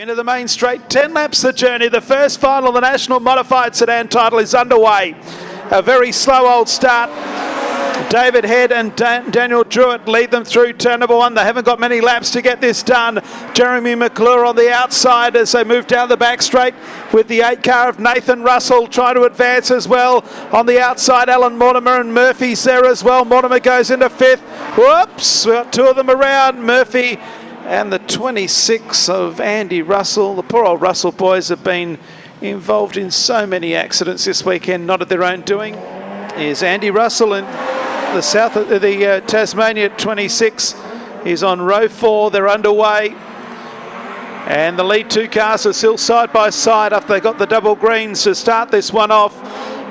Into the main straight, 10 laps the journey. The first final of the National Modified Sedan Title is underway. A very slow old start. David Head and Daniel Druitt lead them through turn number one. They haven't got many laps to get this done. Jeremy McClure on the outside as they move down the back straight with the 8 car of Nathan Russell trying to advance as well. On the outside, Alan Mortimer and Murphy's there as well. Mortimer goes into 5th. Whoops, we've got 2 of them around. Murphy and the 26 of Andy Russell. The poor old Russell boys have been involved in so many accidents this weekend, not of their own doing. Here's Andy Russell in the south of the Tasmania 26. He's on row 4. They're underway. And the lead 2 cars are still side by side after they got the double greens to start this one off.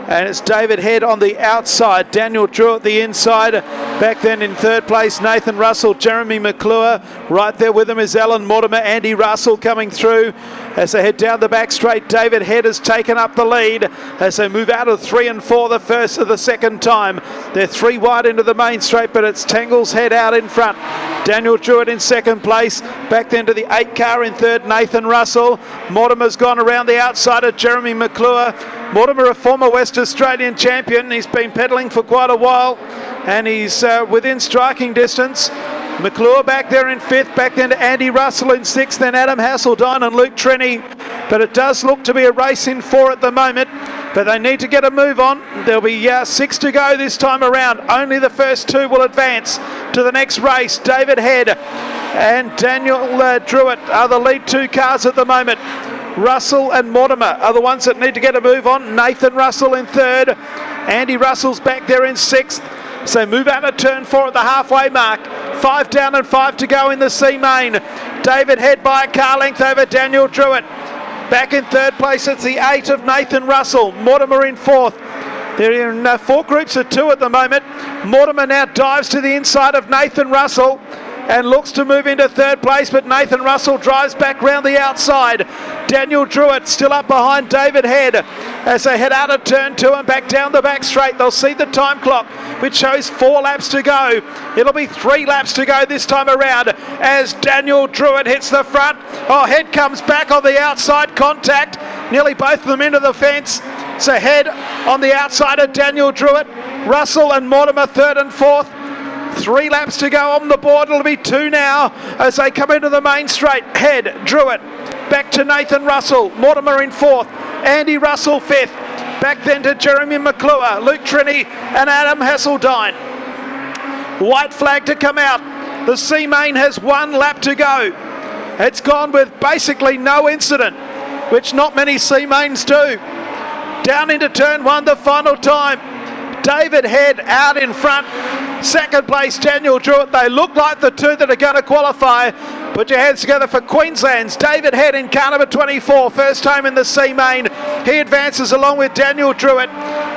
And it's David Head on the outside, Daniel Druitt the inside. Back then in 3rd place, Nathan Russell, Jeremy McClure. Right there with him is Alan Mortimer, Andy Russell coming through. As they head down the back straight, David Head has taken up the lead as they move out of 3 and 4 the first of the second time. They're 3 wide into the main straight, but it's Tangle's Head out in front. Daniel Druitt in 2nd place. Back then to the 8 car in 3rd, Nathan Russell. Mortimer's gone around the outside of Jeremy McClure. Mortimer, a former West Australian champion. He's been pedaling for quite a while and he's within striking distance. McClure back there in 5th, back then to Andy Russell in 6th, then Adam Hasseldine and Luke Trini. But it does look to be a race in 4 at the moment, but they need to get a move on. There'll be 6 to go this time around. Only the first 2 will advance to the next race. David Head and Daniel Druitt are the lead 2 cars at the moment. Russell and Mortimer are the ones that need to get a move on. Nathan Russell in 3rd. Andy Russell's back there in 6th. So move out of turn 4 at the halfway mark. 5 down and 5 to go in the C main. David Head by a car length over Daniel Druitt. Back in 3rd place, it's the 8 of Nathan Russell. Mortimer in 4th. They're in 4 groups of 2 at the moment. Mortimer now dives to the inside of Nathan Russell and looks to move into 3rd place, but Nathan Russell drives back round the outside. Daniel Druitt still up behind David Head as they head out of turn 2 and back down the back straight. They'll see the time clock, which shows 4 laps to go. It'll be 3 laps to go this time around as Daniel Druitt hits the front. Oh, Head comes back on the outside, contact. Nearly both of them into the fence. So Head on the outside of Daniel Druitt. Russell and Mortimer 3rd and 4th. 3 laps to go on the board. It'll be 2 now as they come into the main straight. Head, Druitt, back to Nathan Russell. Mortimer in 4th. Andy Russell 5th. Back then to Jeremy McClure, Luke Trini and Adam Hasseldine. White flag to come out. The C main has 1 lap to go. It's gone with basically no incident, which not many C mains do. Down into turn 1 the final time. David Head out in front. 2nd place, Daniel Druitt. They look like the 2 that are going to qualify. Put your hands together for Queensland's David Head in car number 24. First home in the C main. He advances along with Daniel Druitt.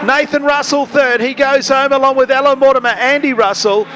Nathan Russell 3rd. He goes home along with Alan Mortimer, Andy Russell.